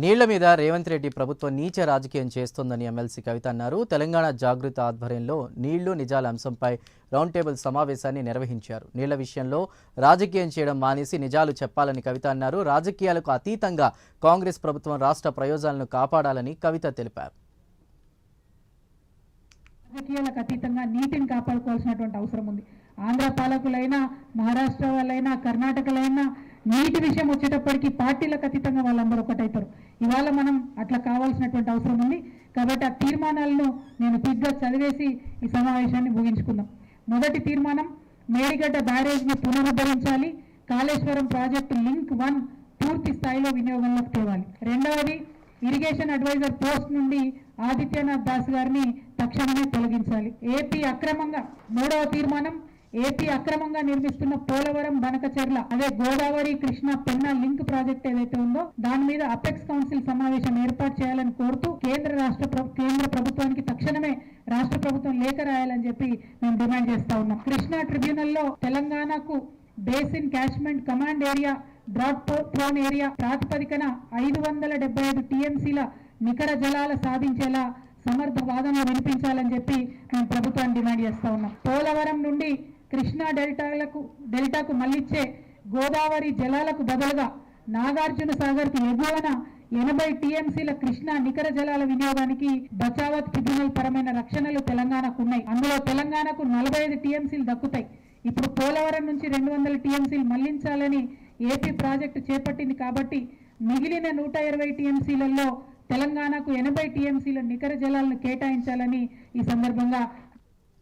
నీళ్ల మీద రేవంత్ రెడ్డి ప్రభుత్వం నీచ రాజకీయం చేస్తోందని ఎమ్మెల్సీ కవిత అన్నారు. తెలంగాణ జాగృతి ఆధ్వర్యంలో నీళ్లు నిజాల అంశంపై రౌండ్ టేబుల్ సమావేశాన్ని నిర్వహించారు. నీళ్ల విషయంలో రాజకీయం చేయడం మానేసి నిజాలు చెప్పాలని కవిత అన్నారు. రాజకీయాలకు అతీతంగా కాంగ్రెస్ ప్రభుత్వం రాష్ట్ర ప్రయోజనాలను కాపాడాలని కవిత తెలిపారు. రాజకీయాలకు అతీతంగా నీటిని కాపాడుకోవాల్సినటువంటి అవసరం ఉంది. ఆంధ్ర పాలకులైనా, మహారాష్ట్ర వాళ్ళైనా, కర్ణాటకలైనా నీటి విషయం వచ్చేటప్పటికి పార్టీలకు అతీతంగా వాళ్ళందరూ ఒకటవుతారు. ఇవాళ మనం అట్లా కావాల్సినటువంటి అవసరం ఉంది. కాబట్టి ఆ తీర్మానాలను నేను క్విక్గా చదివేసి ఈ సమావేశాన్ని ముగించుకుందాం. మొదటి తీర్మానం, మేడిగడ్డ బ్యారేజ్ని పునరుద్ధరించాలి, కాళేశ్వరం ప్రాజెక్టు లింక్ 1 పూర్తి స్థాయిలో వినియోగంలోకి తేవాలి. రెండవది, ఇరిగేషన్ అడ్వైజర్ పోస్ట్ నుండి ఆదిత్యనాథ్ దాస్ గారిని తక్షణమే తొలగించాలి. మూడవ తీర్మానం, ఏపీ అక్రమంగా నిర్మిస్తున్న పోలవరం బనకచెర్ల అదే గోదావరి కృష్ణ పెన్నా లింక్ ప్రాజెక్ట్ ఏదైతే ఉందో దాని మీద అపెక్స్ కౌన్సిల్ సమావేశం ఏర్పాటు చేయాలని కోరుతూ కేంద్ర ప్రభుత్వానికి తక్షణమే రాష్ట్ర ప్రభుత్వం లేఖ రాయాలని చెప్పి మేము డిమాండ్ చేస్తా ఉన్నాం. కృష్ణా ట్రిబ్యునల్లో తెలంగాణకు basin catchment command area drought prone area ప్రాతిపదికన 575 టీఎంసీల నికర జలాల సాధించేలా సమర్థ వాదనలు వినిపించాలని చెప్పి మేము ప్రభుత్వాన్ని డిమాండ్ చేస్తా ఉన్నాం. పోలవరం నుండి కృష్ణా డెల్టాకు మళ్ళిచ్చే గోదావరి జలాలకు బదులుగా నాగార్జున సాగర్కు ఎగువన 80 టీఎంసీల కృష్ణా నికర జలాల వినియోగానికి బచావత్ ట్రిబ్యునల్ పరమైన రక్షణలు తెలంగాణకు ఉన్నాయి. అందులో తెలంగాణకు 45 టీఎంసీలు దక్కుతాయి. ఇప్పుడు పోలవరం నుంచి 200 టీఎంసీలు మళ్లించాలని ఏపీ ప్రాజెక్టు చేపట్టింది. కాబట్టి మిగిలిన 120 టీఎంసీలలో తెలంగాణకు 80 టీఎంసీల నికర జలాలను కేటాయించాలని ఈ సందర్భంగా